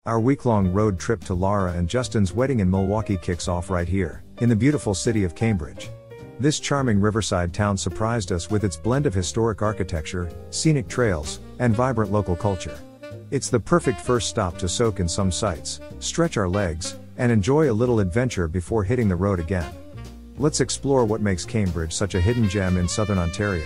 Our week-long road trip to Lara and Justin's wedding in Milwaukee kicks off right here, in the beautiful city of Cambridge. This charming riverside town surprised us with its blend of historic architecture, scenic trails, and vibrant local culture. It's the perfect first stop to soak in some sights, stretch our legs, and enjoy a little adventure before hitting the road again. Let's explore what makes Cambridge such a hidden gem in southern Ontario.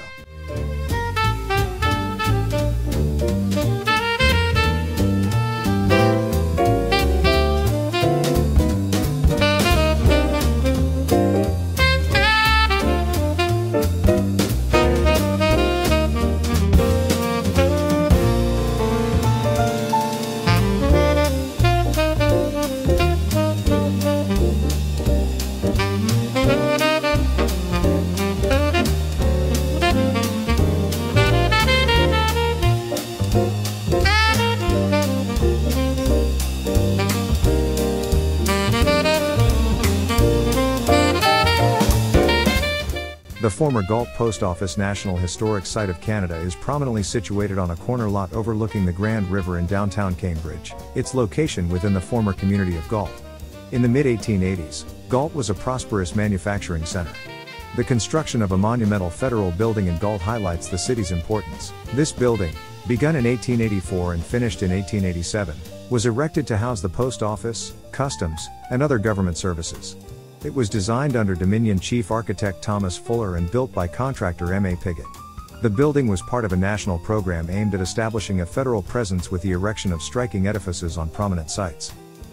The former Galt Post Office National Historic Site of Canada is prominently situated on a corner lot overlooking the Grand River in downtown Cambridge, its location within the former community of Galt. In the mid-1880s, Galt was a prosperous manufacturing center. The construction of a monumental federal building in Galt highlights the city's importance. This building, begun in 1884 and finished in 1887, was erected to house the post office, customs, and other government services. It was designed under Dominion chief architect Thomas Fuller and built by contractor M.A. Piggott. The building was part of a national program aimed at establishing a federal presence with the erection of striking edifices on prominent sites.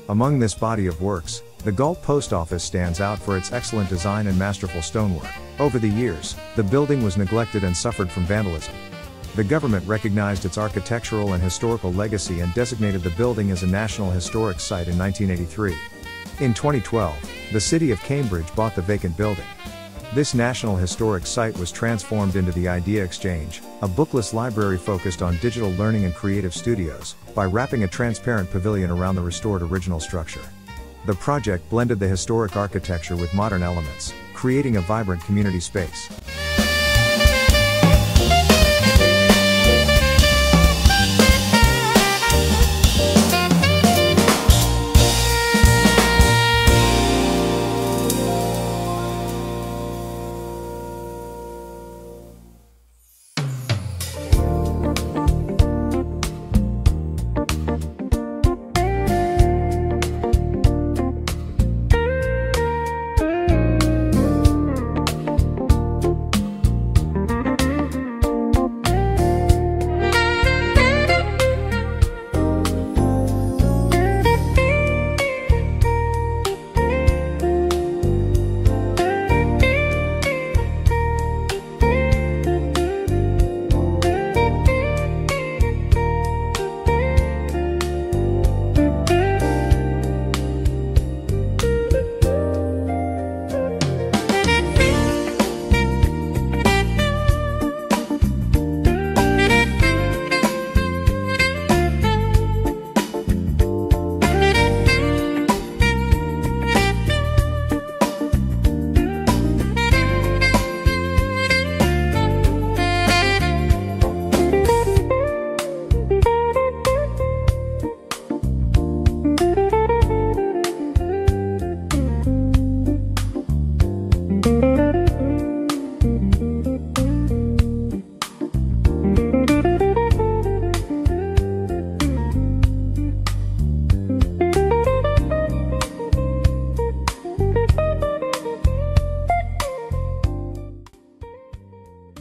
Among this body of works, the Galt Post Office stands out for its excellent design and masterful stonework. Over the years, the building was neglected and suffered from vandalism. The government recognized its architectural and historical legacy and designated the building as a National Historic Site in 1983. In 2012, the city of Cambridge bought the vacant building. This National Historic Site was transformed into the Idea Exchange, a bookless library focused on digital learning and creative studios, by wrapping a transparent pavilion around the restored original structure. The project blended the historic architecture with modern elements, creating a vibrant community space.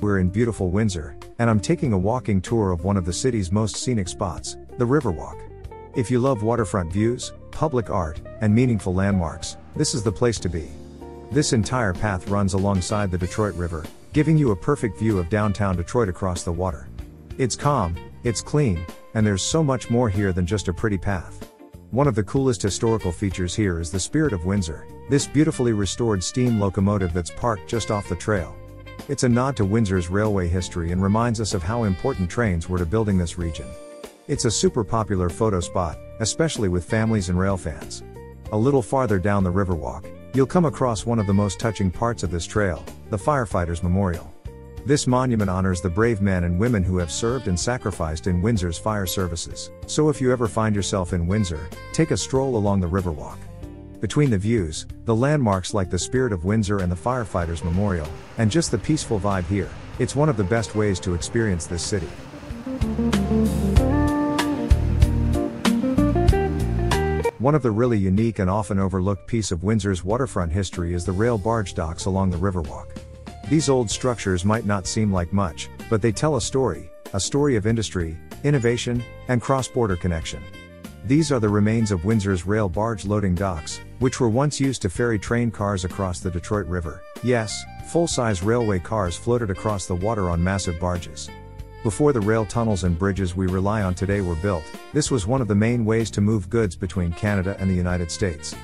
We're in beautiful Windsor, and I'm taking a walking tour of one of the city's most scenic spots, the Riverwalk. If you love waterfront views, public art, and meaningful landmarks, this is the place to be. This entire path runs alongside the Detroit River, giving you a perfect view of downtown Detroit across the water. It's calm, it's clean, and there's so much more here than just a pretty path. One of the coolest historical features here is the Spirit of Windsor, this beautifully restored steam locomotive that's parked just off the trail. It's a nod to Windsor's railway history and reminds us of how important trains were to building this region. It's a super popular photo spot, especially with families and rail fans. A little farther down the Riverwalk, you'll come across one of the most touching parts of this trail, the Firefighters Memorial. This monument honors the brave men and women who have served and sacrificed in Windsor's fire services. So if you ever find yourself in Windsor, take a stroll along the Riverwalk. Between the views, the landmarks like the Spirit of Windsor and the Firefighters Memorial, and just the peaceful vibe here, it's one of the best ways to experience this city. One of the really unique and often overlooked piece of Windsor's waterfront history is the rail barge docks along the Riverwalk. These old structures might not seem like much, but they tell a story of industry, innovation, and cross-border connection. These are the remains of Windsor's rail barge loading docks, which were once used to ferry train cars across the Detroit River. Yes, full-size railway cars floated across the water on massive barges. Before the rail tunnels and bridges we rely on today were built, this was one of the main ways to move goods between Canada and the United States.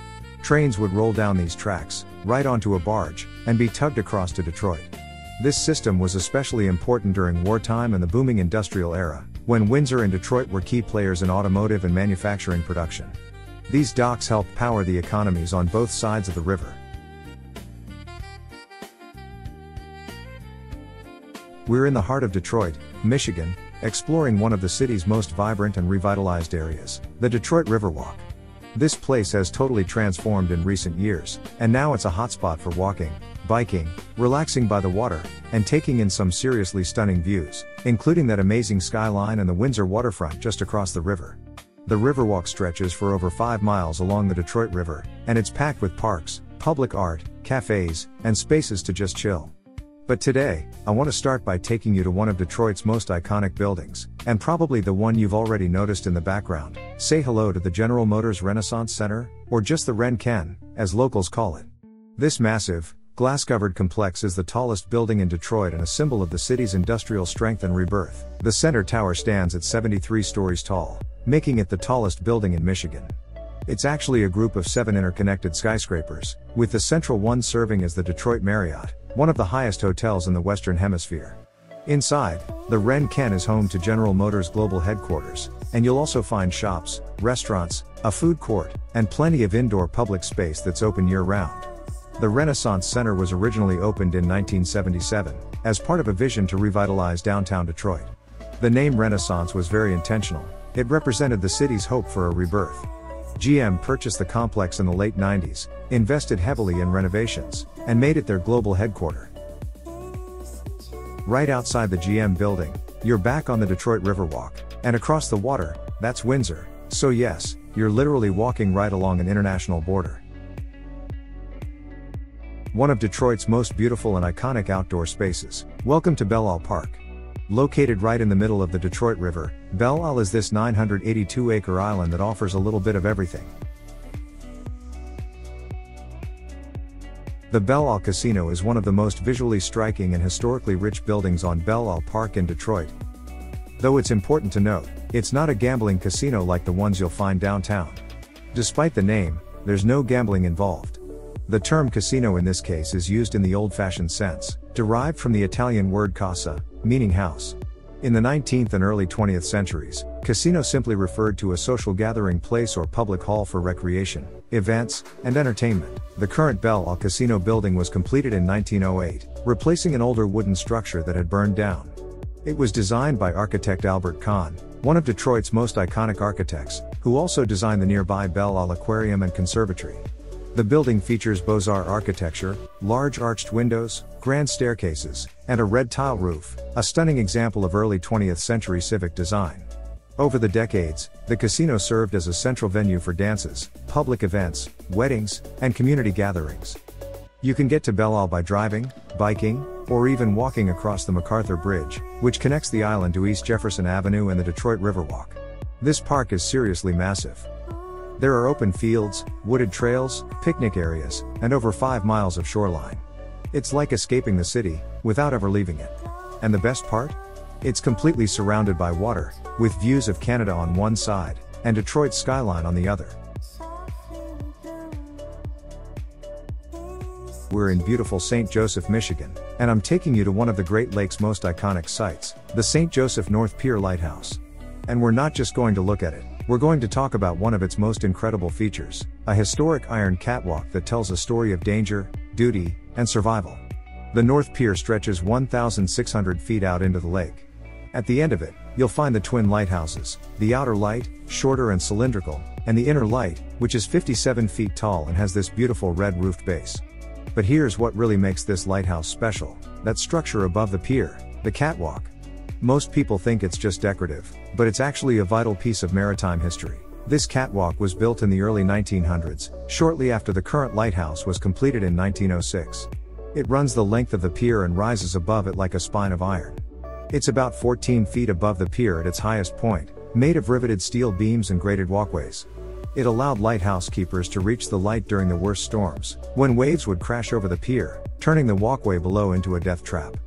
Trains would roll down these tracks, right onto a barge, and be tugged across to Detroit. This system was especially important during wartime and the booming industrial era, when Windsor and Detroit were key players in automotive and manufacturing production. These docks helped power the economies on both sides of the river. We're in the heart of Detroit, Michigan, exploring one of the city's most vibrant and revitalized areas, the Detroit Riverwalk. This place has totally transformed in recent years, and now it's a hotspot for walking, biking, relaxing by the water, and taking in some seriously stunning views, including that amazing skyline and the Windsor waterfront just across the river. The Riverwalk stretches for over 5 miles along the Detroit River, and it's packed with parks, public art, cafes, and spaces to just chill. But today, I want to start by taking you to one of Detroit's most iconic buildings, and probably the one you've already noticed in the background. Say hello to the General Motors Renaissance Center, or just the Ren-Ken, as locals call it. This massive, glass-covered complex is the tallest building in Detroit and a symbol of the city's industrial strength and rebirth. The center tower stands at 73 stories tall, making it the tallest building in Michigan. It's actually a group of 7 interconnected skyscrapers, with the central one serving as the Detroit Marriott, one of the highest hotels in the Western Hemisphere. Inside, the Ren-Ken is home to General Motors Global Headquarters, and you'll also find shops, restaurants, a food court, and plenty of indoor public space that's open year-round. The Renaissance Center was originally opened in 1977, as part of a vision to revitalize downtown Detroit. The name Renaissance was very intentional. It represented the city's hope for a rebirth. GM purchased the complex in the late 90s, invested heavily in renovations, and made it their global headquarters. Right outside the GM building, you're back on the Detroit Riverwalk, and across the water, that's Windsor. So yes, you're literally walking right along an international border. One of Detroit's most beautiful and iconic outdoor spaces. Welcome to Belle Isle Park. Located right in the middle of the Detroit River, Belle Isle is this 982-acre island that offers a little bit of everything. The Belle Isle Casino is one of the most visually striking and historically rich buildings on Belle Isle Park in Detroit. Though it's important to note, it's not a gambling casino like the ones you'll find downtown. Despite the name, there's no gambling involved. The term casino in this case is used in the old-fashioned sense, derived from the Italian word casa, meaning house. In the 19th and early 20th centuries, casino simply referred to a social gathering place or public hall for recreation, events, and entertainment. The current Belle Isle Casino building was completed in 1908, replacing an older wooden structure that had burned down. It was designed by architect Albert Kahn, one of Detroit's most iconic architects, who also designed the nearby Belle Isle Aquarium and Conservatory. The building features Beaux-Arts architecture, large arched windows, grand staircases, and a red tile roof, a stunning example of early 20th century civic design. Over the decades, the casino served as a central venue for dances, public events, weddings, and community gatherings. You can get to Belle Isle by driving, biking, or even walking across the MacArthur Bridge, which connects the island to East Jefferson Avenue and the Detroit Riverwalk. This park is seriously massive. There are open fields, wooded trails, picnic areas, and over 5 miles of shoreline. It's like escaping the city, without ever leaving it. And the best part? It's completely surrounded by water, with views of Canada on one side, and Detroit's skyline on the other. We're in beautiful St. Joseph, Michigan, and I'm taking you to one of the Great Lakes' most iconic sites, the St. Joseph North Pier Lighthouse. And we're not just going to look at it. We're going to talk about one of its most incredible features, a historic iron catwalk that tells a story of danger, duty, and survival. The North Pier stretches 1,600 feet out into the lake. At the end of it, you'll find the twin lighthouses, the outer light, shorter and cylindrical, and the inner light, which is 57 feet tall and has this beautiful red-roofed base. But here's what really makes this lighthouse special: that structure above the pier, the catwalk. Most people think it's just decorative, but it's actually a vital piece of maritime history. This catwalk was built in the early 1900s, shortly after the current lighthouse was completed in 1906. It runs the length of the pier and rises above it like a spine of iron. It's about 14 feet above the pier at its highest point, made of riveted steel beams and graded walkways. It allowed lighthouse keepers to reach the light during the worst storms, when waves would crash over the pier, turning the walkway below into a death trap.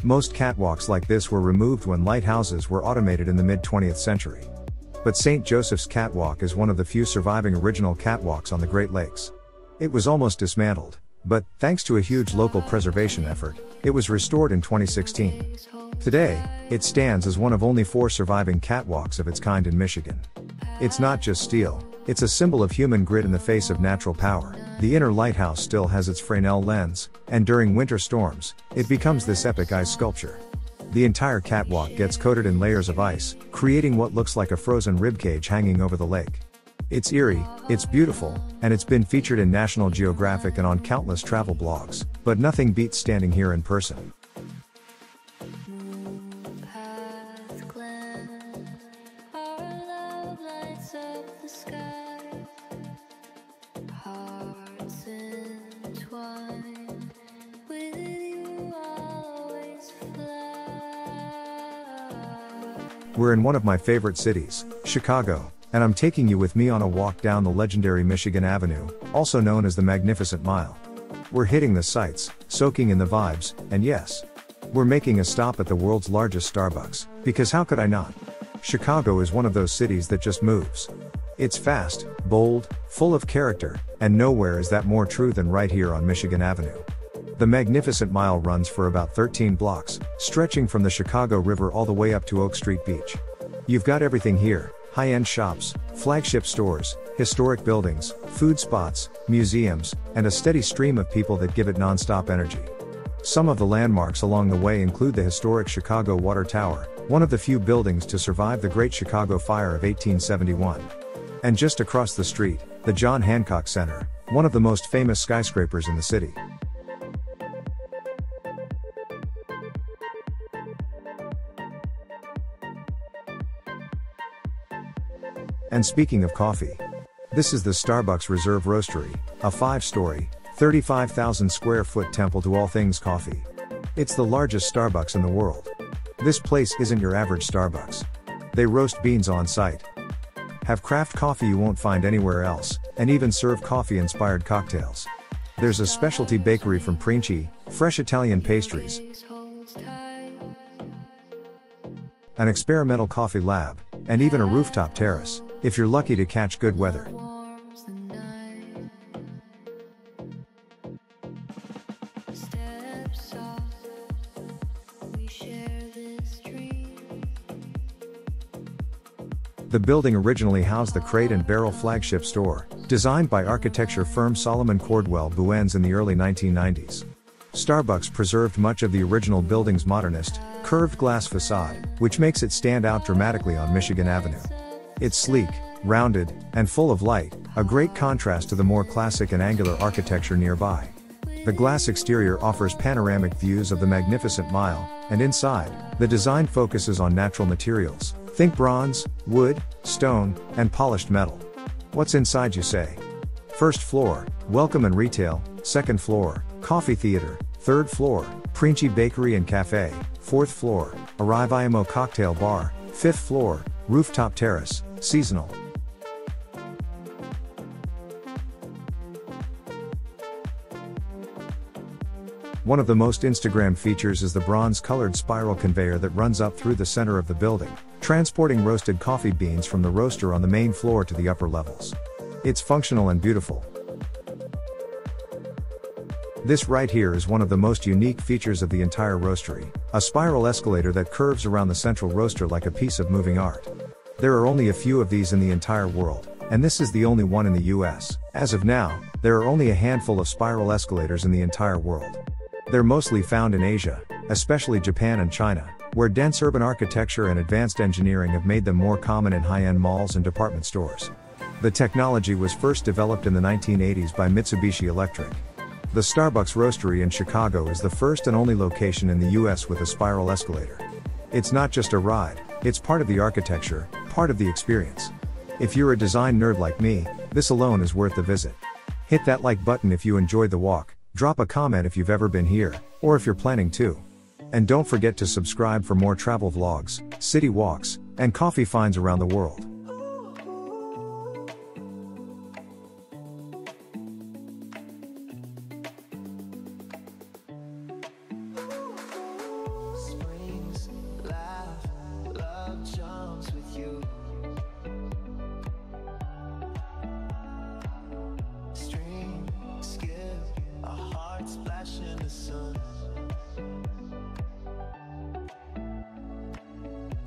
Most catwalks like this were removed when lighthouses were automated in the mid-20th century. But St. Joseph's Catwalk is one of the few surviving original catwalks on the Great Lakes. It was almost dismantled, but, thanks to a huge local preservation effort, it was restored in 2016. Today, it stands as one of only 4 surviving catwalks of its kind in Michigan. It's not just steel, it's a symbol of human grit in the face of natural power. The inner lighthouse still has its Fresnel lens, and during winter storms, it becomes this epic ice sculpture. The entire catwalk gets coated in layers of ice, creating what looks like a frozen ribcage hanging over the lake. It's eerie, it's beautiful, and it's been featured in National Geographic and on countless travel blogs, but nothing beats standing here in person. We're in one of my favorite cities, Chicago, and I'm taking you with me on a walk down the legendary Michigan Avenue, also known as the Magnificent Mile. We're hitting the sights, soaking in the vibes, and yes, we're making a stop at the world's largest Starbucks, because how could I not? Chicago is one of those cities that just moves. It's fast, bold, full of character, and nowhere is that more true than right here on Michigan Avenue. The Magnificent Mile runs for about 13 blocks, stretching from the Chicago River all the way up to Oak Street Beach. You've got everything here: high-end shops, flagship stores, historic buildings, food spots, museums, and a steady stream of people that give it non-stop energy. Some of the landmarks along the way include the historic Chicago Water Tower, one of the few buildings to survive the Great Chicago Fire of 1871. And just across the street, the John Hancock Center, one of the most famous skyscrapers in the city. And speaking of coffee, this is the Starbucks Reserve Roastery, a 5-story, 35,000 square foot temple to all things coffee. It's the largest Starbucks in the world. This place isn't your average Starbucks. They roast beans on site, have craft coffee you won't find anywhere else, and even serve coffee-inspired cocktails. There's a specialty bakery from Princi, fresh Italian pastries, an experimental coffee lab, and even a rooftop terrace, if you're lucky to catch good weather. The building originally housed the Crate and Barrel flagship store, designed by architecture firm Solomon Cordwell Bouens in the early 1990s. Starbucks preserved much of the original building's modernist, curved glass facade, which makes it stand out dramatically on Michigan Avenue. It's sleek, rounded, and full of light, a great contrast to the more classic and angular architecture nearby. The glass exterior offers panoramic views of the Magnificent Mile, and inside, the design focuses on natural materials. Think bronze, wood, stone, and polished metal. What's inside, you say? First floor, welcome and retail. Second floor, coffee theater. Third floor, Princi Bakery and Cafe. Fourth floor, Arrive IMO cocktail bar. Fifth floor, rooftop terrace, seasonal. One of the most Instagram features is the bronze-colored spiral conveyor that runs up through the center of the building, transporting roasted coffee beans from the roaster on the main floor to the upper levels. It's functional and beautiful. This right here is one of the most unique features of the entire roastery, a spiral escalator that curves around the central roaster like a piece of moving art. There are only a few of these in the entire world, and this is the only one in the US. As of now, there are only a handful of spiral escalators in the entire world. They're mostly found in Asia, especially Japan and China, where dense urban architecture and advanced engineering have made them more common in high-end malls and department stores. The technology was first developed in the 1980s by Mitsubishi Electric. The Starbucks Roastery in Chicago is the first and only location in the US with a spiral escalator. It's not just a ride, it's part of the architecture, part of the experience. If you're a design nerd like me, this alone is worth the visit. Hit that like button if you enjoyed the walk, drop a comment if you've ever been here, or if you're planning to. And don't forget to subscribe for more travel vlogs, city walks, and coffee finds around the world.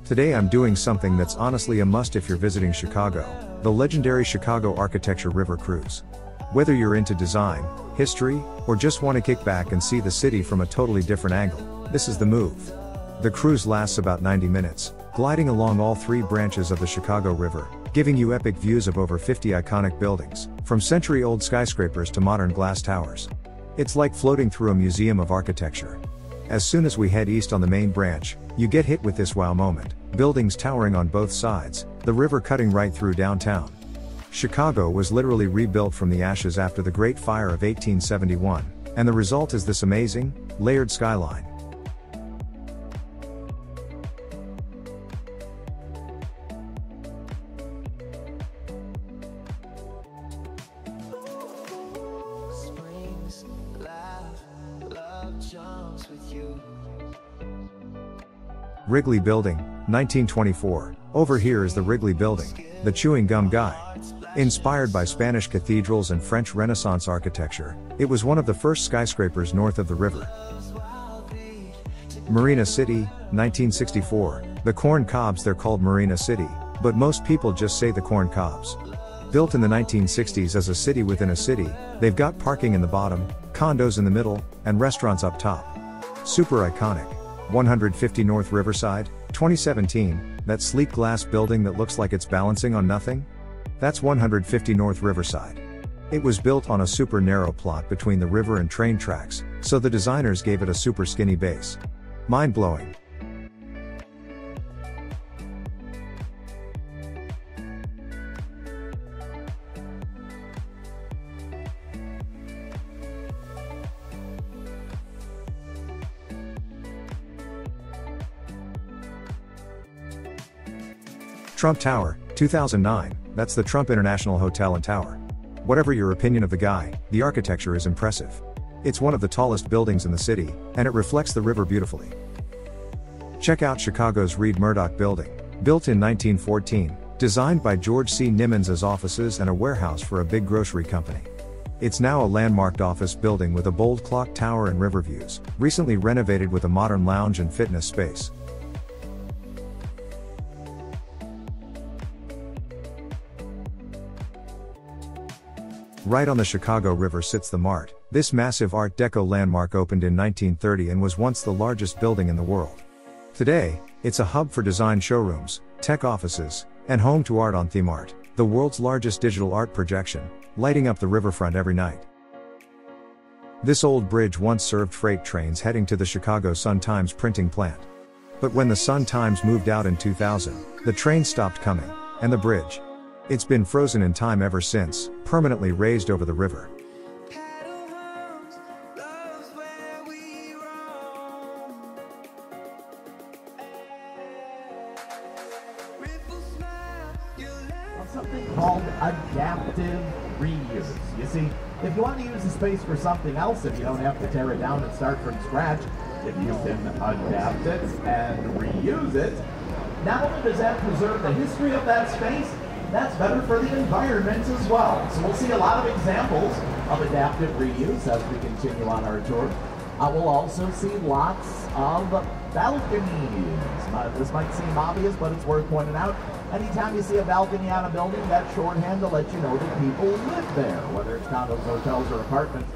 Today I'm doing something that's honestly a must if you're visiting Chicago, the legendary Chicago Architecture River Cruise. Whether you're into design, history, or just want to kick back and see the city from a totally different angle, this is the move. The cruise lasts about 90 minutes, gliding along all three branches of the Chicago River, giving you epic views of over 50 iconic buildings, from century-old skyscrapers to modern glass towers. It's like floating through a museum of architecture. As soon as we head east on the main branch, you get hit with this wow moment. Buildings towering on both sides, the river cutting right through downtown. Chicago was literally rebuilt from the ashes after the Great Fire of 1871, and the result is this amazing, layered skyline. Wrigley Building, 1924. Over here is the Wrigley Building, the chewing gum guy. Inspired by Spanish cathedrals and French Renaissance architecture, it was one of the first skyscrapers north of the river. Marina City, 1964. The Corn Cobs, they're called Marina City, but most people just say the Corn Cobs. Built in the 1960s as a city within a city, they've got parking in the bottom, condos in the middle, and restaurants up top. Super iconic. 150 North Riverside, 2017, that sleek glass building that looks like it's balancing on nothing? That's 150 North Riverside. It was built on a super narrow plot between the river and train tracks, so the designers gave it a super skinny base. Mind-blowing. Trump Tower, 2009, that's the Trump International Hotel and Tower. Whatever your opinion of the guy, the architecture is impressive. It's one of the tallest buildings in the city, and it reflects the river beautifully. Check out Chicago's Reed Murdoch Building, built in 1914, designed by George C. Nimmons as offices and a warehouse for a big grocery company. It's now a landmarked office building with a bold clock tower and river views, recently renovated with a modern lounge and fitness space. Right on the Chicago River sits the Mart. This massive Art Deco landmark opened in 1930 and was once the largest building in the world. Today, it's a hub for design showrooms, tech offices, and home to Art on Theme Art, the world's largest digital art projection, lighting up the riverfront every night. This old bridge once served freight trains heading to the Chicago Sun-Times printing plant. But when the Sun-Times moved out in 2000, the trains stopped coming, and the bridge. It's been frozen in time ever since, permanently raised over the river. Something called adaptive reuse. You see, if you want to use the space for something else, if you don't have to tear it down and start from scratch, if you can adapt it and reuse it, not only does that preserve the history of that space, that's better for the environment as well. So we'll see a lot of examples of adaptive reuse as we continue on our tour. We'll also see lots of balconies. This might seem obvious, but it's worth pointing out. Anytime you see a balcony on a building, that's shorthand to let you know that people live there, whether it's condos, hotels, or apartments.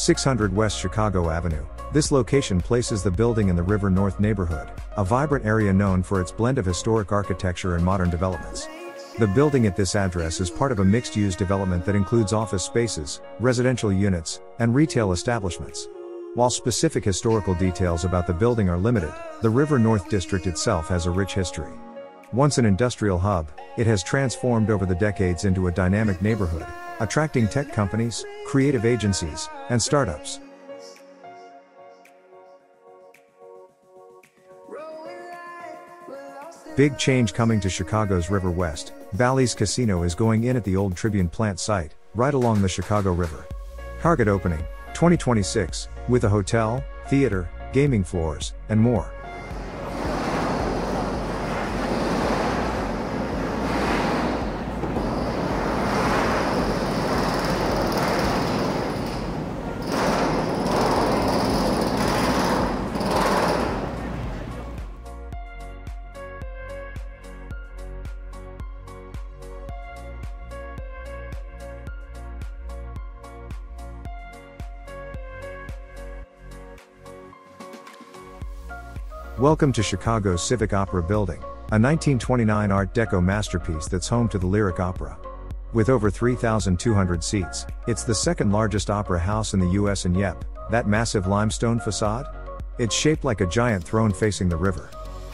600 West Chicago Avenue. This location places the building in the River North neighborhood, a vibrant area known for its blend of historic architecture and modern developments. The building at this address is part of a mixed-use development that includes office spaces, residential units, and retail establishments. While specific historical details about the building are limited, the River North district itself has a rich history. Once an industrial hub, it has transformed over the decades into a dynamic neighborhood, attracting tech companies, creative agencies, and startups. Big change coming to Chicago's River West. Bally's Casino is going in at the old Tribune plant site, right along the Chicago River. Target opening, 2026, with a hotel, theater, gaming floors, and more. Welcome to Chicago's Civic Opera Building, a 1929 Art Deco masterpiece that's home to the Lyric Opera. With over 3,200 seats, it's the second largest opera house in the US, and yep, that massive limestone facade? It's shaped like a giant throne facing the river.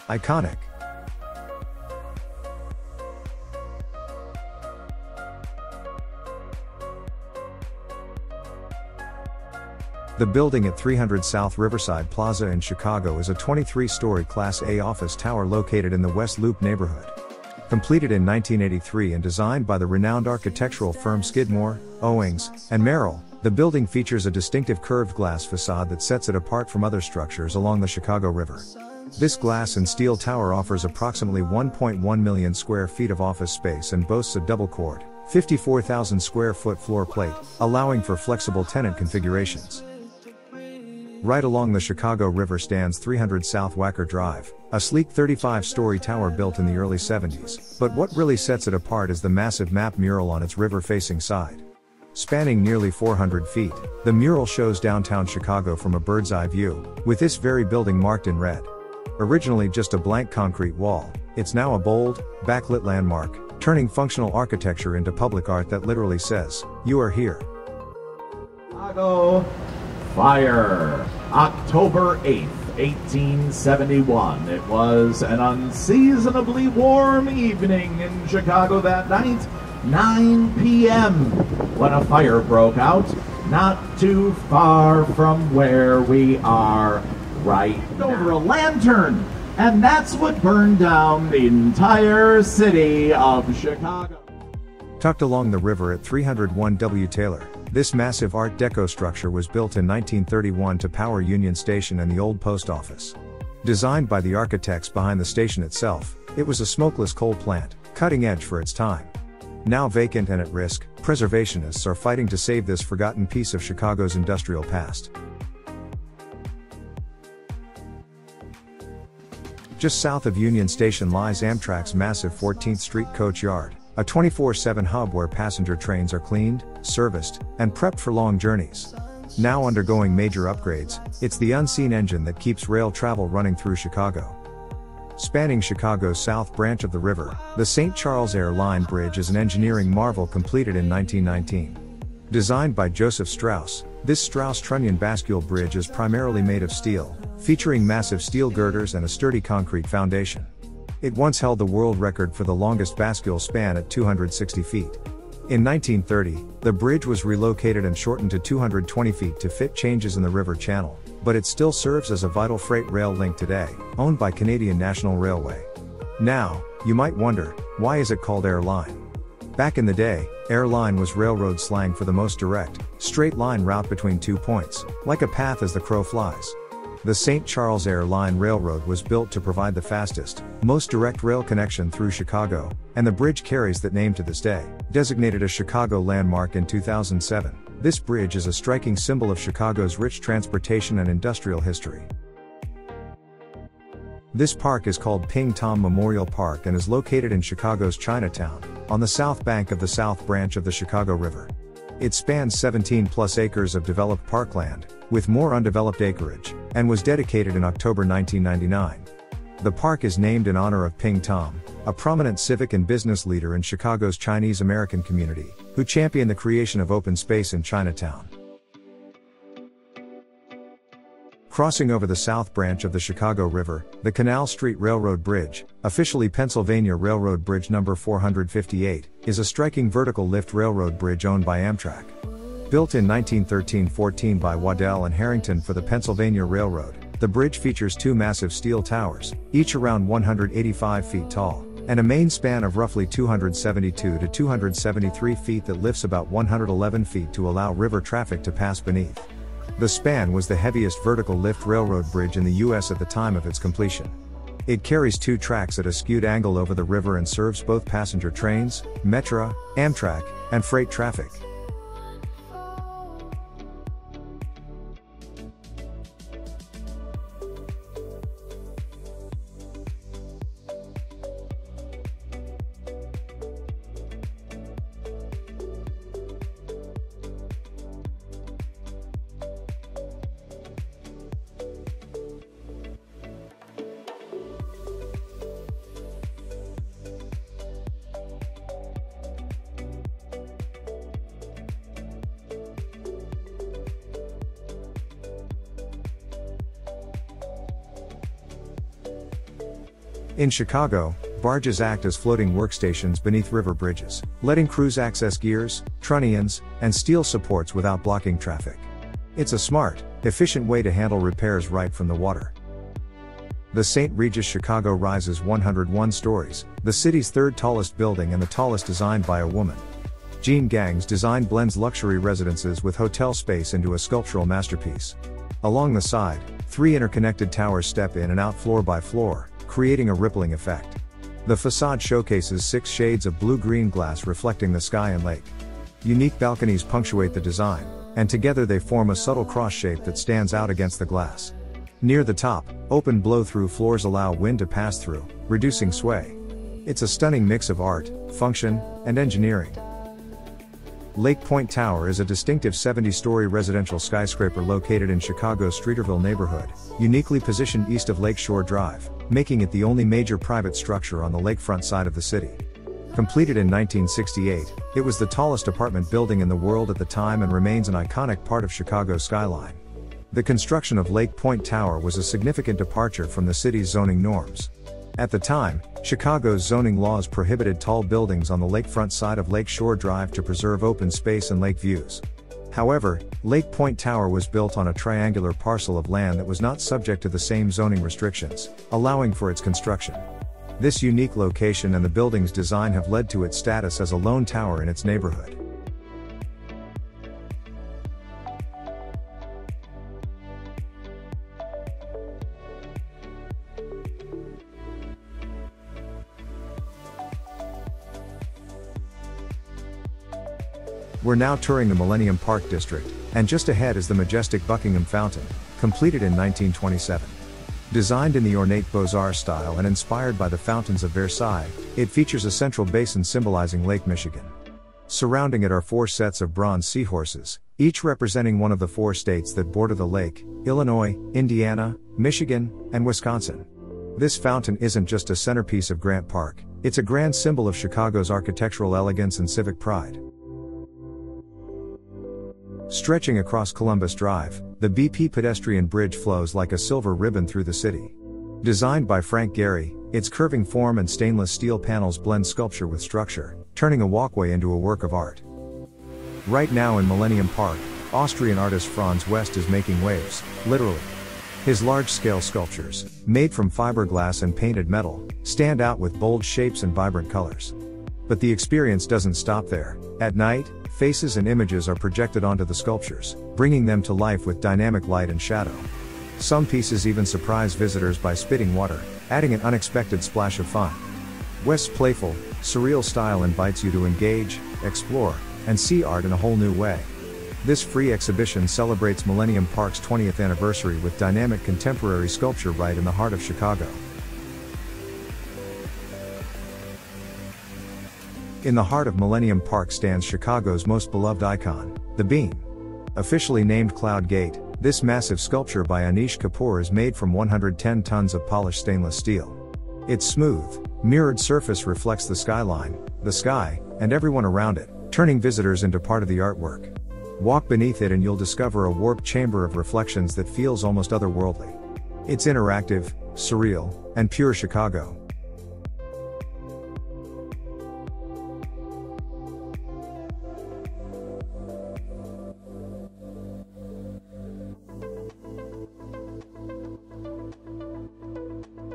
Iconic. The building at 300 South Riverside Plaza in Chicago is a 23-story Class A office tower located in the West Loop neighborhood. Completed in 1983 and designed by the renowned architectural firm Skidmore, Owings, and Merrill, the building features a distinctive curved glass facade that sets it apart from other structures along the Chicago River. This glass and steel tower offers approximately 1.1 million square feet of office space and boasts a double-cored, 54,000 square foot floor plate, allowing for flexible tenant configurations. Right along the Chicago River stands 300 South Wacker Drive, a sleek 35-story tower built in the early 70s, but what really sets it apart is the massive map mural on its river-facing side. Spanning nearly 400 feet, the mural shows downtown Chicago from a bird's-eye view, with this very building marked in red. Originally just a blank concrete wall, it's now a bold, backlit landmark, turning functional architecture into public art that literally says, "You are here." Chicago Fire. October 8th, 1871. It was an unseasonably warm evening in Chicago that night, 9 p.m., when a fire broke out not too far from where we are right now. Over a lantern, and that's what burned down the entire city of Chicago. Tucked along the river at 301 W. Taylor, this massive Art Deco structure was built in 1931 to power Union Station and the old post office. Designed by the architects behind the station itself, it was a smokeless coal plant, cutting edge for its time. Now vacant and at risk, preservationists are fighting to save this forgotten piece of Chicago's industrial past. Just south of Union Station lies Amtrak's massive 14th Street Coach Yard, a 24/7 hub where passenger trains are cleaned, serviced, and prepped for long journeys. Now undergoing major upgrades, it's the unseen engine that keeps rail travel running through Chicago. Spanning Chicago's south branch of the river, the St. Charles Air Line Bridge is an engineering marvel completed in 1919. Designed by Joseph Strauss, this Strauss-Trunnion bascule bridge is primarily made of steel, featuring massive steel girders and a sturdy concrete foundation. It once held the world record for the longest bascule span at 260 feet. In 1930, the bridge was relocated and shortened to 220 feet to fit changes in the river channel, but it still serves as a vital freight rail link today, owned by Canadian National Railway. Now, you might wonder, why is it called Air Line? Back in the day, air line was railroad slang for the most direct, straight line route between 2 points, like a path as the crow flies. The St. Charles Air Line Railroad was built to provide the fastest, most direct rail connection through Chicago, and the bridge carries that name to this day. Designated a Chicago landmark in 2007, this bridge is a striking symbol of Chicago's rich transportation and industrial history. This park is called Ping Tom Memorial Park and is located in Chicago's Chinatown, on the south bank of the South Branch of the Chicago River. It spans 17+ acres of developed parkland, with more undeveloped acreage, and was dedicated in October 1999. The park is named in honor of Ping Tom, a prominent civic and business leader in Chicago's Chinese American community, who championed the creation of open space in Chinatown. Crossing over the south branch of the Chicago River, the Canal Street Railroad Bridge, officially Pennsylvania Railroad Bridge number 458, is a striking vertical lift railroad bridge owned by Amtrak. Built in 1913-14 by Waddell and Harrington for the Pennsylvania Railroad, the bridge features two massive steel towers, each around 185 feet tall, and a main span of roughly 272 to 273 feet that lifts about 111 feet to allow river traffic to pass beneath. The span was the heaviest vertical lift railroad bridge in the U.S. at the time of its completion. It carries two tracks at a skewed angle over the river and serves both passenger trains, Metra, Amtrak, and freight traffic. In Chicago, barges act as floating workstations beneath river bridges, letting crews access gears, trunnions, and steel supports without blocking traffic. It's a smart, efficient way to handle repairs right from the water. The St. Regis Chicago rises 101 stories, the city's third tallest building and the tallest designed by a woman. Jean Gang's design blends luxury residences with hotel space into a sculptural masterpiece. Along the side, three interconnected towers step in and out floor by floor, creating a rippling effect. The facade showcases 6 shades of blue-green glass reflecting the sky and lake. Unique balconies punctuate the design, and together they form a subtle cross shape that stands out against the glass. Near the top, open blow-through floors allow wind to pass through, reducing sway. It's a stunning mix of art, function, and engineering. Lake Point Tower is a distinctive 70-story residential skyscraper located in Chicago's Streeterville neighborhood, uniquely positioned east of Lakeshore Drive, making it the only major private structure on the lakefront side of the city. Completed in 1968, it was the tallest apartment building in the world at the time and remains an iconic part of Chicago's skyline. The construction of Lake Point Tower was a significant departure from the city's zoning norms. At the time, Chicago's zoning laws prohibited tall buildings on the lakefront side of Lakeshore Drive to preserve open space and lake views. However, Lake Point Tower was built on a triangular parcel of land that was not subject to the same zoning restrictions, allowing for its construction. This unique location and the building's design have led to its status as a lone tower in its neighborhood. We're now touring the Millennium Park District, and just ahead is the majestic Buckingham Fountain, completed in 1927. Designed in the ornate Beaux-Arts style and inspired by the fountains of Versailles, it features a central basin symbolizing Lake Michigan. Surrounding it are 4 sets of bronze seahorses, each representing one of the 4 states that border the lake: Illinois, Indiana, Michigan, and Wisconsin. This fountain isn't just a centerpiece of Grant Park, it's a grand symbol of Chicago's architectural elegance and civic pride. Stretching across Columbus Drive, the BP pedestrian bridge flows like a silver ribbon through the city. Designed by Frank Gehry, its curving form and stainless steel panels blend sculpture with structure, turning a walkway into a work of art. Right now in Millennium Park, Austrian artist Franz West is making waves, literally. His large-scale sculptures, made from fiberglass and painted metal, stand out with bold shapes and vibrant colors. But the experience doesn't stop there. At night, faces and images are projected onto the sculptures, bringing them to life with dynamic light and shadow. Some pieces even surprise visitors by spitting water, adding an unexpected splash of fun. West's playful, surreal style invites you to engage, explore, and see art in a whole new way. This free exhibition celebrates Millennium Park's 20th anniversary with dynamic contemporary sculpture right in the heart of Chicago. In the heart of Millennium Park stands Chicago's most beloved icon, the Beam. Officially named Cloud Gate, this massive sculpture by Anish Kapoor is made from 110 tons of polished stainless steel. Its smooth, mirrored surface reflects the skyline, the sky, and everyone around it, turning visitors into part of the artwork. Walk beneath it and you'll discover a warped chamber of reflections that feels almost otherworldly. It's interactive, surreal, and pure Chicago.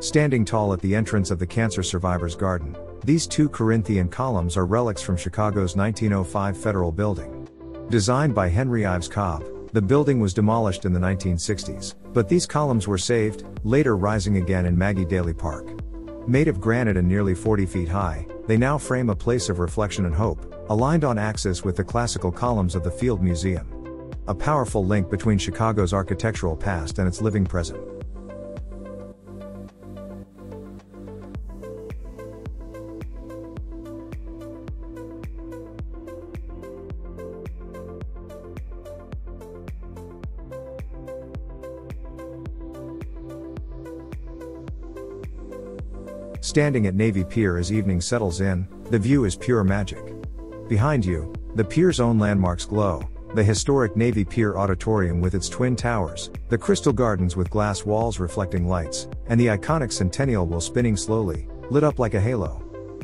Standing tall at the entrance of the Cancer Survivors Garden, these two Corinthian columns are relics from Chicago's 1905 Federal Building. Designed by Henry Ives Cobb, the building was demolished in the 1960s, but these columns were saved, later rising again in Maggie Daley Park. Made of granite and nearly 40 feet high, they now frame a place of reflection and hope, aligned on axis with the classical columns of the Field Museum. A powerful link between Chicago's architectural past and its living present. Standing at Navy Pier as evening settles in, the view is pure magic. Behind you, the pier's own landmarks glow, the historic Navy Pier Auditorium with its twin towers, the Crystal Gardens with glass walls reflecting lights, and the iconic Centennial Wheel spinning slowly, lit up like a halo.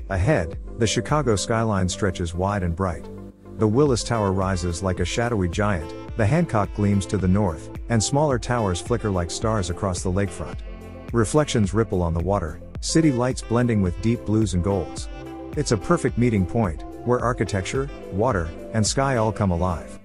Ahead, the Chicago skyline stretches wide and bright. The Willis Tower rises like a shadowy giant, the Hancock gleams to the north, and smaller towers flicker like stars across the lakefront. Reflections ripple on the water, city lights blending with deep blues and golds. It's a perfect meeting point, where architecture, water, and sky all come alive.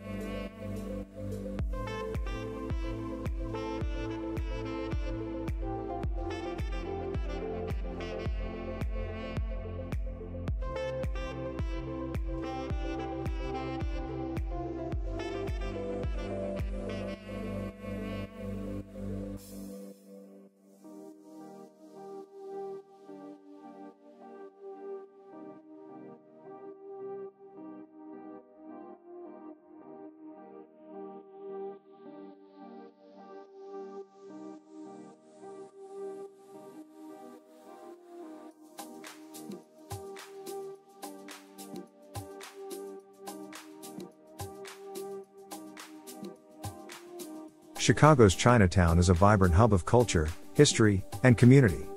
Chicago's Chinatown is a vibrant hub of culture, history, and community.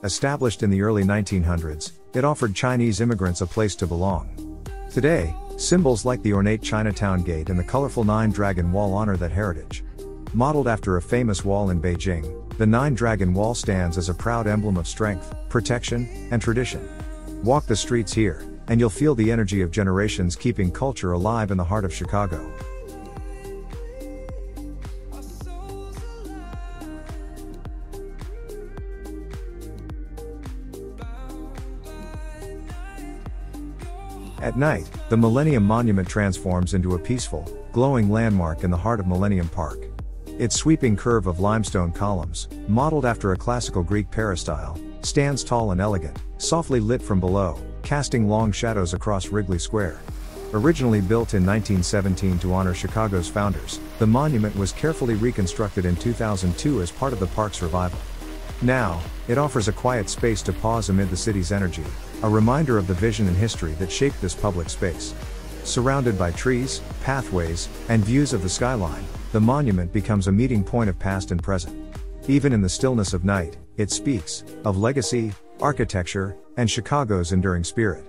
Established in the early 1900s, it offered Chinese immigrants a place to belong. Today, symbols like the ornate Chinatown Gate and the colorful Nine-Dragon Wall honor that heritage. Modeled after a famous wall in Beijing, the Nine-Dragon Wall stands as a proud emblem of strength, protection, and tradition. Walk the streets here, and you'll feel the energy of generations keeping culture alive in the heart of Chicago. At night, the Millennium Monument transforms into a peaceful, glowing landmark in the heart of Millennium Park. Its sweeping curve of limestone columns, modeled after a classical Greek peristyle, stands tall and elegant, softly lit from below, casting long shadows across Wrigley Square. Originally built in 1917 to honor Chicago's founders, the monument was carefully reconstructed in 2002 as part of the park's revival. Now, it offers a quiet space to pause amid the city's energy, a reminder of the vision and history that shaped this public space. Surrounded by trees, pathways, and views of the skyline, the monument becomes a meeting point of past and present. Even in the stillness of night, it speaks of legacy, architecture, and Chicago's enduring spirit.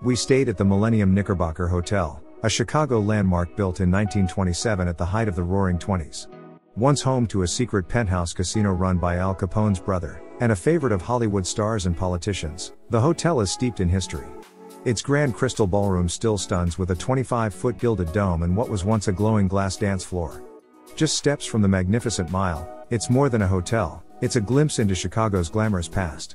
We stayed at the Millennium Knickerbocker Hotel, a Chicago landmark built in 1927 at the height of the Roaring Twenties. Once home to a secret penthouse casino run by Al Capone's brother, and a favorite of Hollywood stars and politicians, the hotel is steeped in history. Its grand crystal ballroom still stuns with a 25-foot gilded dome and what was once a glowing glass dance floor. Just steps from the magnificent Mile, it's more than a hotel, it's a glimpse into Chicago's glamorous past.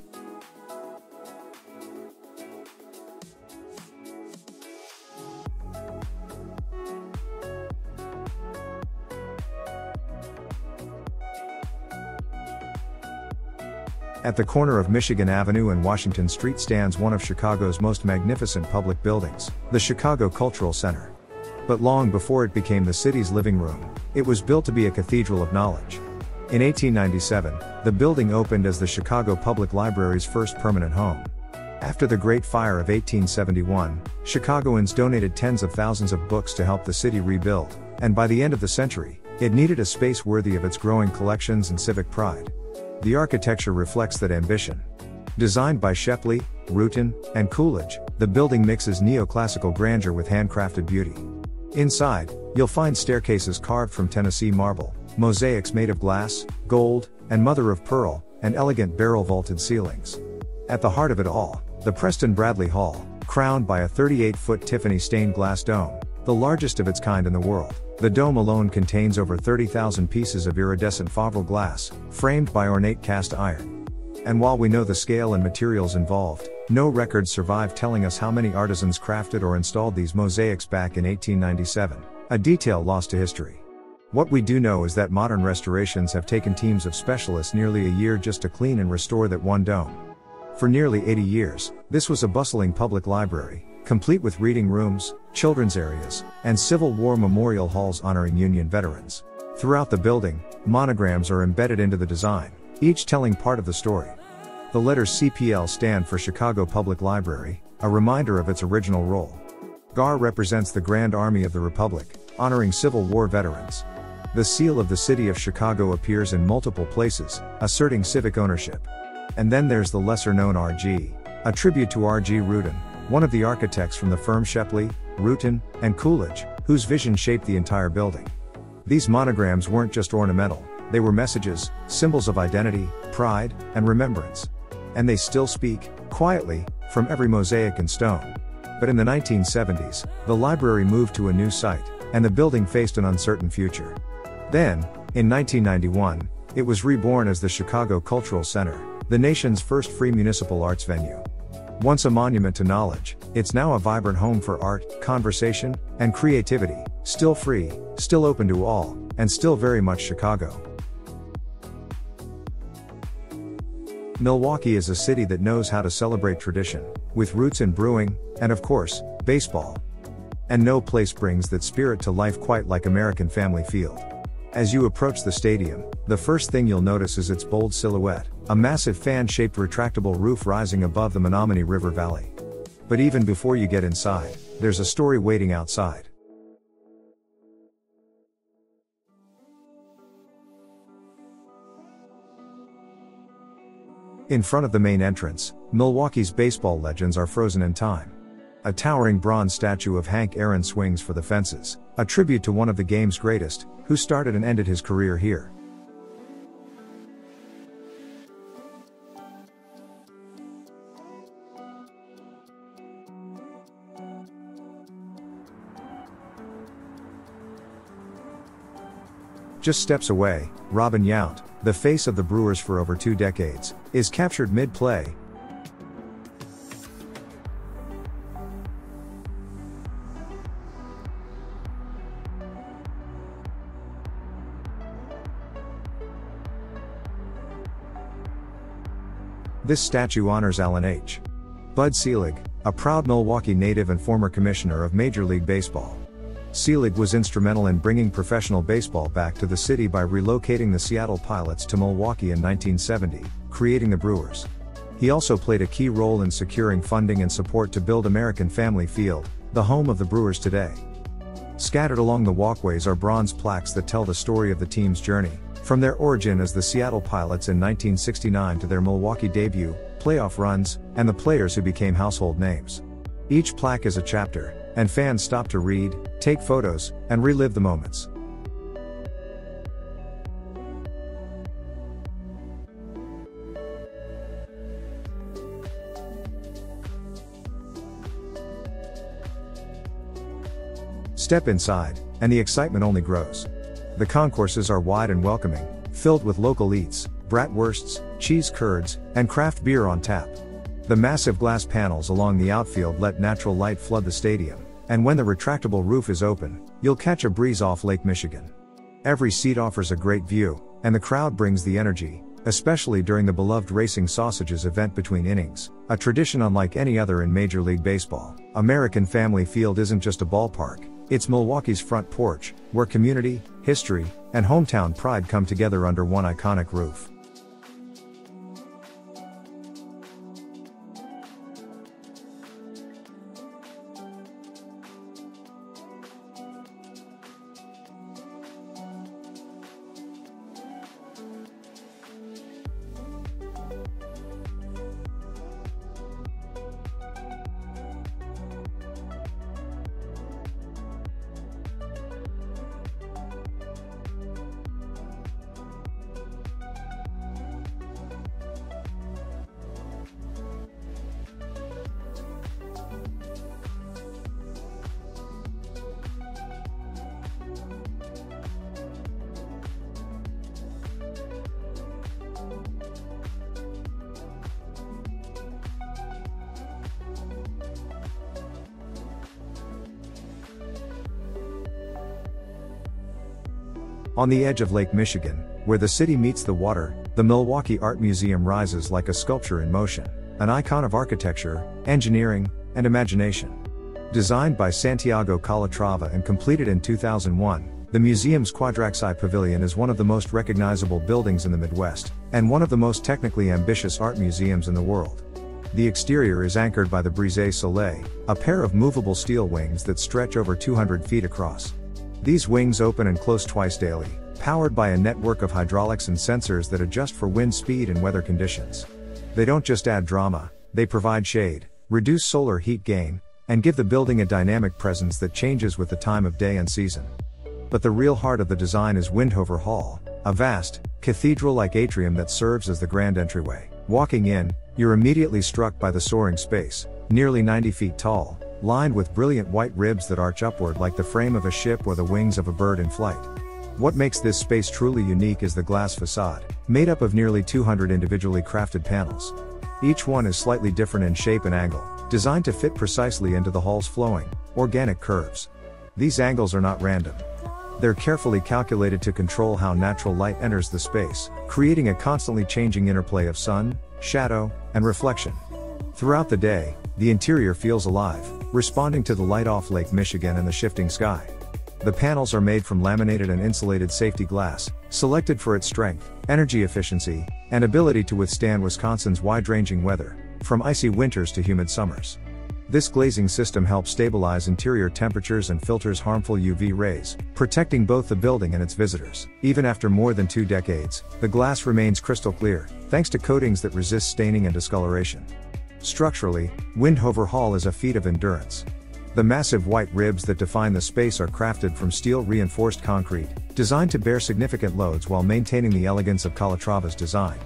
At the corner of Michigan Avenue and Washington Street stands one of Chicago's most magnificent public buildings, the Chicago Cultural Center. But long before it became the city's living room, it was built to be a cathedral of knowledge. In 1897, the building opened as the Chicago Public Library's first permanent home. After the Great Fire of 1871, Chicagoans donated tens of thousands of books to help the city rebuild, and by the end of the century, it needed a space worthy of its growing collections and civic pride. The architecture reflects that ambition. Designed by Shepley, Rutan, and Coolidge, the building mixes neoclassical grandeur with handcrafted beauty. Inside, you'll find staircases carved from Tennessee marble, mosaics made of glass, gold, and mother of pearl, and elegant barrel-vaulted ceilings. At the heart of it all, the Preston Bradley Hall, crowned by a 38-foot Tiffany stained glass dome, the largest of its kind in the world. The dome alone contains over 30,000 pieces of iridescent Favre glass, framed by ornate cast iron. And while we know the scale and materials involved, no records survive telling us how many artisans crafted or installed these mosaics back in 1897, a detail lost to history. What we do know is that modern restorations have taken teams of specialists nearly a year just to clean and restore that one dome. For nearly 80 years, this was a bustling public library, complete with reading rooms, children's areas, and Civil War memorial halls honoring Union veterans. Throughout the building, monograms are embedded into the design, each telling part of the story. The letters CPL stand for Chicago Public Library, a reminder of its original role. GAR represents the Grand Army of the Republic, honoring Civil War veterans. The seal of the city of Chicago appears in multiple places, asserting civic ownership. And then there's the lesser-known RG, a tribute to R.G. Rutan, one of the architects from the firm Shepley, Rutan, and Coolidge, whose vision shaped the entire building. These monograms weren't just ornamental, they were messages, symbols of identity, pride, and remembrance. And they still speak, quietly, from every mosaic and stone. But in the 1970s, the library moved to a new site, and the building faced an uncertain future. Then, in 1991, it was reborn as the Chicago Cultural Center, the nation's first free municipal arts venue. Once a monument to knowledge, it's now a vibrant home for art, conversation, and creativity, still free, still open to all, and still very much Chicago. Milwaukee is a city that knows how to celebrate tradition, with roots in brewing, and of course, baseball. And no place brings that spirit to life quite like American Family Field. As you approach the stadium, the first thing you'll notice is its bold silhouette, a massive fan-shaped retractable roof rising above the Menominee River Valley. But even before you get inside, there's a story waiting outside. In front of the main entrance, Milwaukee's baseball legends are frozen in time. A towering bronze statue of Hank Aaron swings for the fences, a tribute to one of the game's greatest, who started and ended his career here. Just steps away, Robin Yount, the face of the Brewers for over 2 decades, is captured mid-play. This statue honors Alan H. Bud Selig, a proud Milwaukee native and former commissioner of Major League Baseball. Selig was instrumental in bringing professional baseball back to the city by relocating the Seattle Pilots to Milwaukee in 1970, creating the Brewers. He also played a key role in securing funding and support to build American Family Field, the home of the Brewers today. Scattered along the walkways are bronze plaques that tell the story of the team's journey, from their origin as the Seattle Pilots in 1969 to their Milwaukee debut, playoff runs, and the players who became household names. Each plaque is a chapter, and fans stop to read, take photos, and relive the moments. Step inside, and the excitement only grows. The concourses are wide and welcoming, filled with local eats, bratwursts, cheese curds, and craft beer on tap. The massive glass panels along the outfield let natural light flood the stadium, and when the retractable roof is open, you'll catch a breeze off Lake Michigan. Every seat offers a great view, and the crowd brings the energy, especially during the beloved Racing Sausages event between innings, a tradition unlike any other in Major League Baseball. American Family Field isn't just a ballpark, it's Milwaukee's front porch, where community, history, and hometown pride come together under one iconic roof. On the edge of Lake Michigan, where the city meets the water, the Milwaukee Art Museum rises like a sculpture in motion, an icon of architecture, engineering, and imagination. Designed by Santiago Calatrava and completed in 2001, the museum's Quadraxi Pavilion is one of the most recognizable buildings in the Midwest, and one of the most technically ambitious art museums in the world. The exterior is anchored by the Brise Soleil, a pair of movable steel wings that stretch over 200 feet across. These wings open and close twice daily, powered by a network of hydraulics and sensors that adjust for wind speed and weather conditions. They don't just add drama, they provide shade, reduce solar heat gain, and give the building a dynamic presence that changes with the time of day and season. But the real heart of the design is Windhover Hall, a vast, cathedral-like atrium that serves as the grand entryway. Walking in, you're immediately struck by the soaring space, nearly 90 feet tall, lined with brilliant white ribs that arch upward like the frame of a ship or the wings of a bird in flight. What makes this space truly unique is the glass facade, made up of nearly 200 individually crafted panels. Each one is slightly different in shape and angle, designed to fit precisely into the hall's flowing, organic curves. These angles are not random. They're carefully calculated to control how natural light enters the space, creating a constantly changing interplay of sun, shadow, and reflection. Throughout the day, the interior feels alive, responding to the light off Lake Michigan and the shifting sky. The panels are made from laminated and insulated safety glass, selected for its strength, energy efficiency, and ability to withstand Wisconsin's wide-ranging weather, from icy winters to humid summers. This glazing system helps stabilize interior temperatures and filters harmful UV rays, protecting both the building and its visitors. Even after more than 2 decades, the glass remains crystal clear, thanks to coatings that resist staining and discoloration. Structurally, Windhover Hall is a feat of endurance. The massive white ribs that define the space are crafted from steel-reinforced concrete, designed to bear significant loads while maintaining the elegance of Calatrava's design.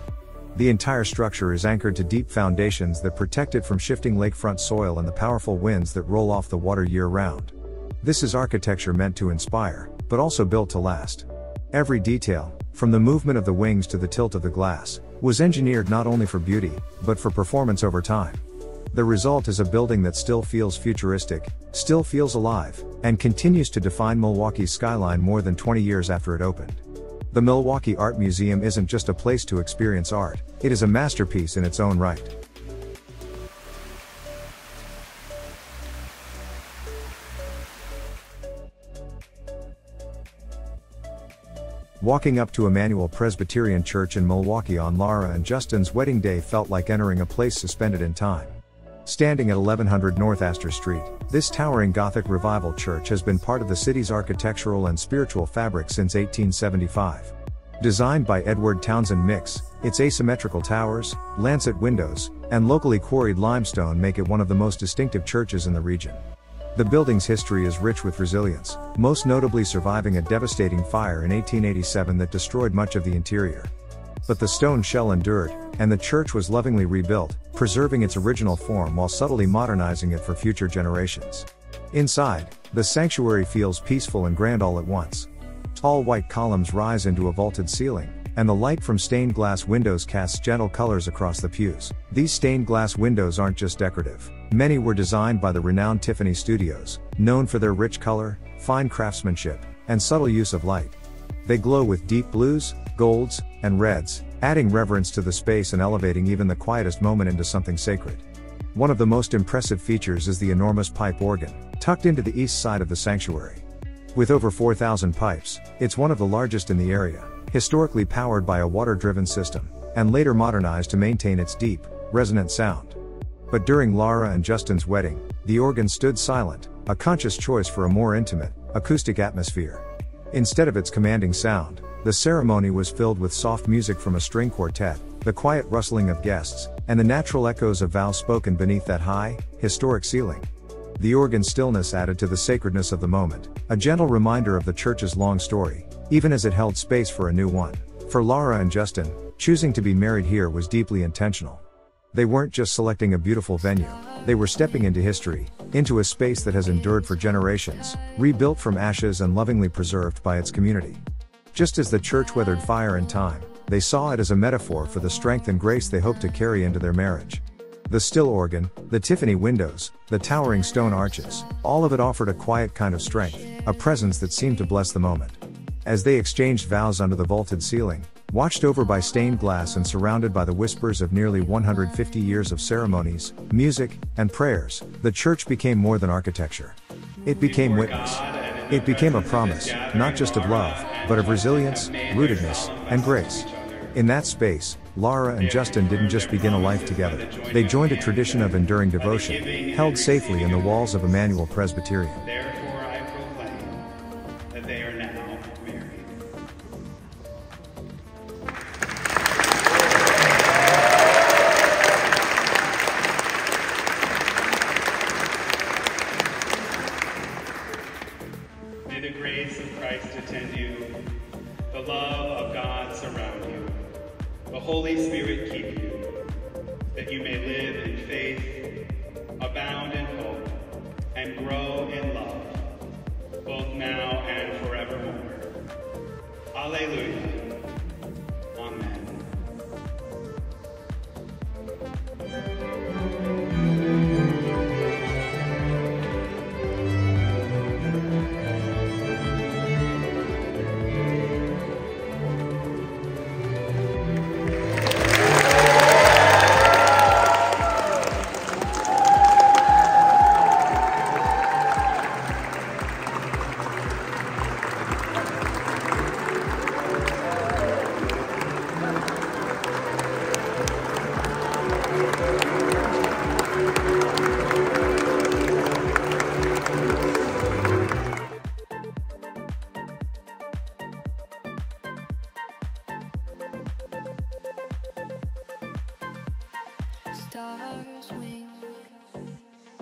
The entire structure is anchored to deep foundations that protect it from shifting lakefront soil and the powerful winds that roll off the water year-round. This is architecture meant to inspire, but also built to last. Every detail, from the movement of the wings to the tilt of the glass, was engineered not only for beauty, but for performance over time. The result is a building that still feels futuristic, still feels alive, and continues to define Milwaukee's skyline more than 20 years after it opened. The Milwaukee Art Museum isn't just a place to experience art, it is a masterpiece in its own right. Walking up to Emmanuel Presbyterian Church in Milwaukee on Laura and Justin's wedding day felt like entering a place suspended in time. Standing at 1100 North Astor Street, this towering Gothic Revival church has been part of the city's architectural and spiritual fabric since 1875. Designed by Edward Townsend Mix, Its asymmetrical towers, lancet windows, and locally quarried limestone make it one of the most distinctive churches in the region. The building's history is rich with resilience, most notably surviving a devastating fire in 1887 that destroyed much of the interior. But the stone shell endured, and the church was lovingly rebuilt, preserving its original form while subtly modernizing it for future generations. Inside, the sanctuary feels peaceful and grand all at once. Tall white columns rise into a vaulted ceiling, and the light from stained glass windows casts gentle colors across the pews. These stained glass windows aren't just decorative. Many were designed by the renowned Tiffany Studios, known for their rich color, fine craftsmanship, and subtle use of light. They glow with deep blues, golds, and reds, adding reverence to the space and elevating even the quietest moment into something sacred. One of the most impressive features is the enormous pipe organ, tucked into the east side of the sanctuary. With over 4,000 pipes, it's one of the largest in the area, historically powered by a water-driven system, and later modernized to maintain its deep, resonant sound. But during Laura and Justin's wedding, the organ stood silent, a conscious choice for a more intimate, acoustic atmosphere. Instead of its commanding sound, the ceremony was filled with soft music from a string quartet, the quiet rustling of guests, and the natural echoes of vows spoken beneath that high, historic ceiling. The organ's stillness added to the sacredness of the moment, a gentle reminder of the church's long story, even as it held space for a new one. For Laura and Justin, choosing to be married here was deeply intentional. They weren't just selecting a beautiful venue, they were stepping into history, into a space that has endured for generations, rebuilt from ashes and lovingly preserved by its community. Just as the church weathered fire and time, they saw it as a metaphor for the strength and grace they hoped to carry into their marriage. The still organ, the Tiffany windows, the towering stone arches, all of it offered a quiet kind of strength, a presence that seemed to bless the moment. As they exchanged vows under the vaulted ceiling, watched over by stained glass and surrounded by the whispers of nearly 150 years of ceremonies, music, and prayers, the church became more than architecture. It became witness. It became a promise, not just of love, but of resilience, rootedness, and grace. In that space, Laura and Justin didn't just begin a life together, they joined a tradition of enduring devotion, held safely in the walls of Emmanuel Presbyterian. Therefore I proclaim that they are now married. May the grace of Christ attend you, the love of God surround you, the Holy Spirit keep you, that you may live in faith, abound in hope, and grow in love, both now and forevermore. Alleluia. Amen.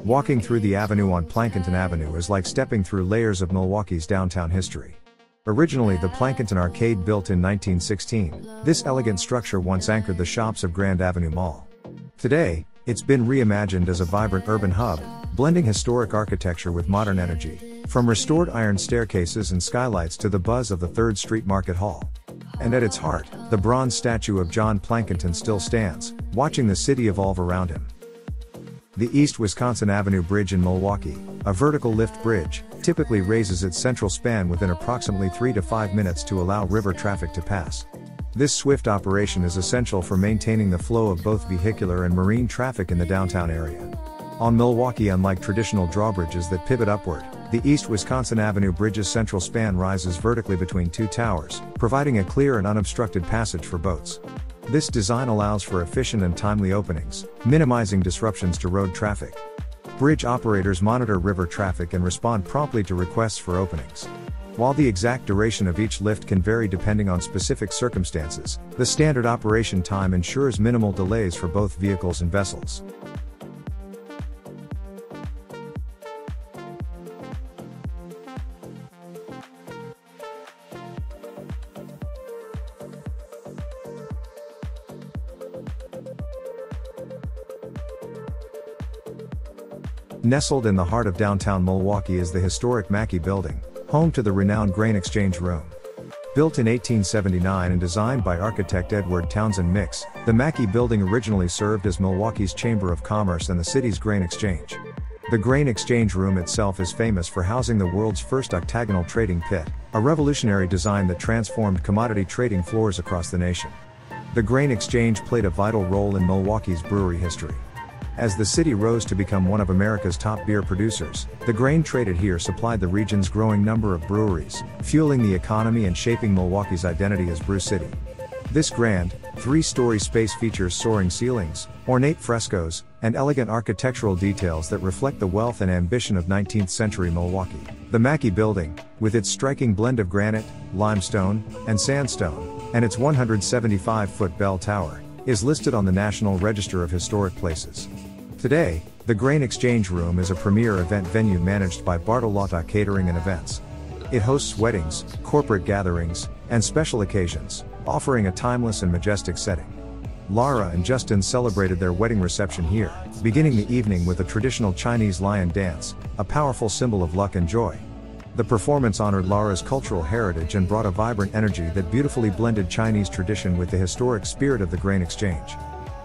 Walking through the avenue on Plankinton Avenue is like stepping through layers of Milwaukee's downtown history. Originally the Plankinton Arcade built in 1916, this elegant structure once anchored the shops of Grand Avenue Mall. Today, it's been reimagined as a vibrant urban hub, blending historic architecture with modern energy, from restored iron staircases and skylights to the buzz of the 3rd Street Market Hall. And at its heart, the bronze statue of John Plankinton still stands, watching the city evolve around him. The East Wisconsin Avenue Bridge in Milwaukee, a vertical lift bridge, typically raises its central span within approximately 3 to 5 minutes to allow river traffic to pass. This swift operation is essential for maintaining the flow of both vehicular and marine traffic in the downtown area. On Milwaukee, unlike traditional drawbridges that pivot upward, the East Wisconsin Avenue Bridge's central span rises vertically between two towers, providing a clear and unobstructed passage for boats. This design allows for efficient and timely openings, minimizing disruptions to road traffic. Bridge operators monitor river traffic and respond promptly to requests for openings. While the exact duration of each lift can vary depending on specific circumstances, the standard operation time ensures minimal delays for both vehicles and vessels. Nestled in the heart of downtown Milwaukee is the historic Mackey Building, home to the renowned Grain Exchange Room. Built in 1879 and designed by architect Edward Townsend Mix, the Mackey Building originally served as Milwaukee's Chamber of Commerce and the city's grain exchange. The Grain Exchange Room itself is famous for housing the world's first octagonal trading pit, a revolutionary design that transformed commodity trading floors across the nation. The Grain Exchange played a vital role in Milwaukee's brewery history. As the city rose to become one of America's top beer producers, the grain traded here supplied the region's growing number of breweries, fueling the economy and shaping Milwaukee's identity as Brew City. This grand, three-story space features soaring ceilings, ornate frescoes, and elegant architectural details that reflect the wealth and ambition of 19th-century Milwaukee. The Mackey Building, with its striking blend of granite, limestone, and sandstone, and its 175-foot bell tower, is listed on the National Register of Historic Places. Today, the Grain Exchange Room is a premier event venue managed by Bartolotta Catering and Events. It hosts weddings, corporate gatherings, and special occasions, offering a timeless and majestic setting. Lara and Justin celebrated their wedding reception here, beginning the evening with a traditional Chinese lion dance, a powerful symbol of luck and joy. The performance honored Lara's cultural heritage and brought a vibrant energy that beautifully blended Chinese tradition with the historic spirit of the grain exchange.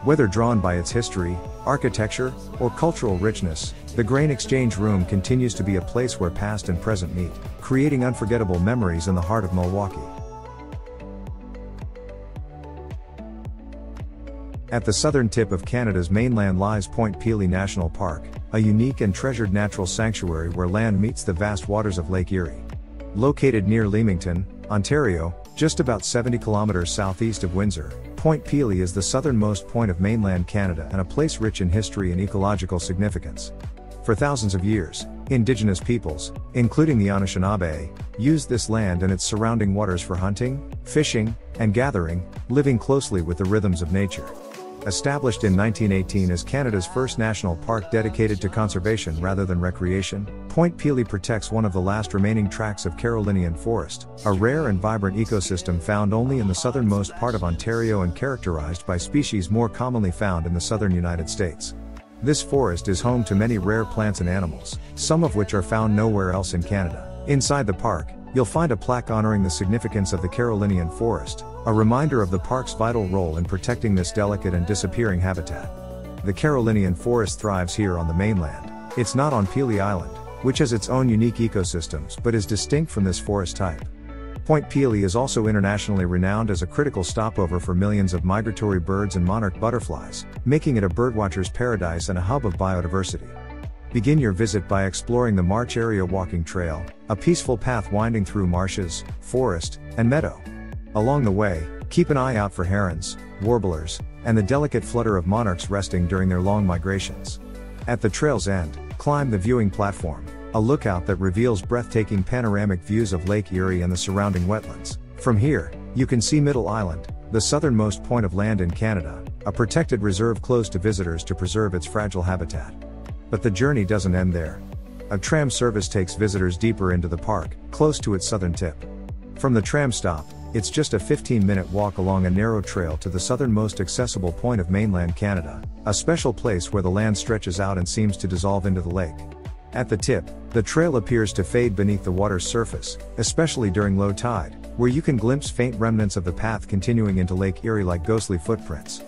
Whether drawn by its history, architecture, or cultural richness, the Grain Exchange Room continues to be a place where past and present meet, creating unforgettable memories in the heart of Milwaukee. At the southern tip of Canada's mainland lies Point Pelee National Park, a unique and treasured natural sanctuary where land meets the vast waters of Lake Erie. Located near Leamington, Ontario, just about 70 kilometers southeast of Windsor, Point Pelee is the southernmost point of mainland Canada and a place rich in history and ecological significance. For thousands of years, Indigenous peoples, including the Anishinaabe, used this land and its surrounding waters for hunting, fishing, and gathering, living closely with the rhythms of nature. Established in 1918 as Canada's first national park dedicated to conservation rather than recreation, Point Pelee protects one of the last remaining tracts of Carolinian forest, a rare and vibrant ecosystem found only in the southernmost part of Ontario and characterized by species more commonly found in the southern United States. This forest is home to many rare plants and animals, some of which are found nowhere else in Canada. Inside the park, you'll find a plaque honoring the significance of the Carolinian forest, a reminder of the park's vital role in protecting this delicate and disappearing habitat. The Carolinian forest thrives here on the mainland. It's not on Pelee Island, which has its own unique ecosystems but is distinct from this forest type. Point Pelee is also internationally renowned as a critical stopover for millions of migratory birds and monarch butterflies, making it a birdwatcher's paradise and a hub of biodiversity. Begin your visit by exploring the March Area Walking Trail, a peaceful path winding through marshes, forest, and meadow. Along the way, keep an eye out for herons, warblers, and the delicate flutter of monarchs resting during their long migrations. At the trail's end, climb the viewing platform, a lookout that reveals breathtaking panoramic views of Lake Erie and the surrounding wetlands. From here, you can see Middle Island, the southernmost point of land in Canada, a protected reserve closed to visitors to preserve its fragile habitat. But the journey doesn't end there. A tram service takes visitors deeper into the park, close to its southern tip. From the tram stop, it's just a 15-minute walk along a narrow trail to the southernmost accessible point of mainland Canada, a special place where the land stretches out and seems to dissolve into the lake. At the tip, the trail appears to fade beneath the water's surface, especially during low tide, where you can glimpse faint remnants of the path continuing into Lake Erie like ghostly footprints.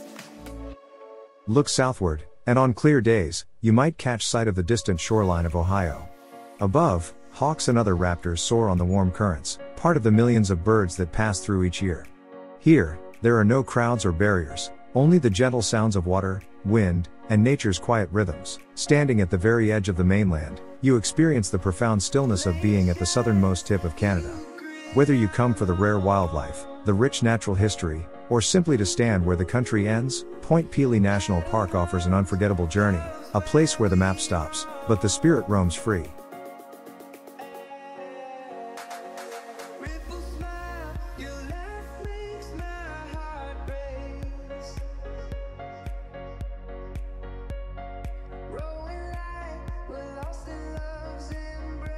Look southward, and on clear days, you might catch sight of the distant shoreline of Ohio. Above, hawks and other raptors soar on the warm currents, part of the millions of birds that pass through each year. Here, there are no crowds or barriers, only the gentle sounds of water, wind, and nature's quiet rhythms. Standing at the very edge of the mainland, you experience the profound stillness of being at the southernmost tip of Canada. Whether you come for the rare wildlife, the rich natural history, or simply to stand where the country ends, Point Pelee National Park offers an unforgettable journey, a place where the map stops, but the spirit roams free. ripple smile, your laugh makes my heart race. Rolling like we're lost in love's embrace.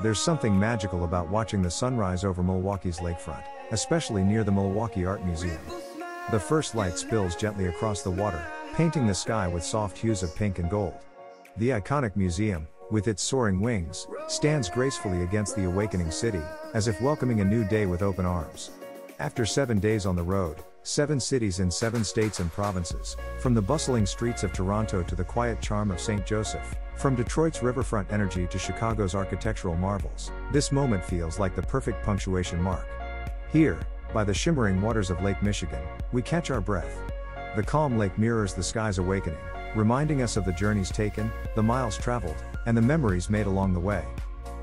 There's something magical about watching the sunrise over Milwaukee's lakefront, especially near the Milwaukee Art Museum. The first light spills gently across the water, painting the sky with soft hues of pink and gold. The iconic museum, with its soaring wings, stands gracefully against the awakening city, as if welcoming a new day with open arms. After 7 days on the road, 7 cities in 7 states and provinces, from the bustling streets of Toronto to the quiet charm of St. Joseph, from Detroit's riverfront energy to Chicago's architectural marvels, this moment feels like the perfect punctuation mark. Here, by the shimmering waters of Lake Michigan, we catch our breath. The calm lake mirrors the sky's awakening, reminding us of the journeys taken, the miles traveled, and the memories made along the way.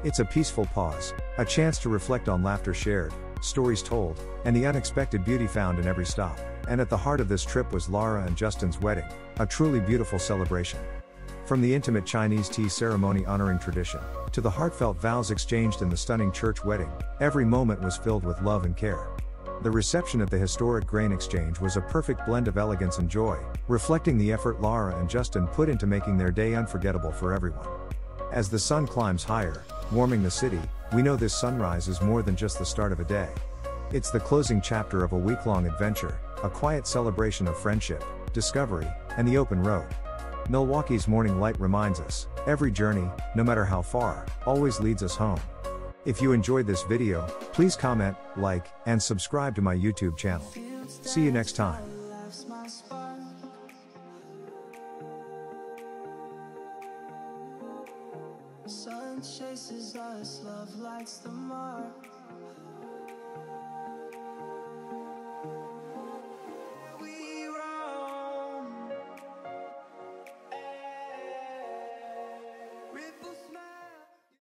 It's a peaceful pause, a chance to reflect on laughter shared, stories told, and the unexpected beauty found in every stop. And at the heart of this trip was Lara and Justin's wedding, a truly beautiful celebration. From the intimate Chinese tea ceremony honoring tradition, to the heartfelt vows exchanged in the stunning church wedding, every moment was filled with love and care. The reception at the historic grain exchange was a perfect blend of elegance and joy, reflecting the effort Lara and Justin put into making their day unforgettable for everyone. As the sun climbs higher, warming the city, we know this sunrise is more than just the start of a day. It's the closing chapter of a week-long adventure, a quiet celebration of friendship, discovery, and the open road. Milwaukee's morning light reminds us, every journey, no matter how far, always leads us home. If you enjoyed this video, please comment, like, and subscribe to my YouTube channel. See you next time. Sun chases us, love lights the mark.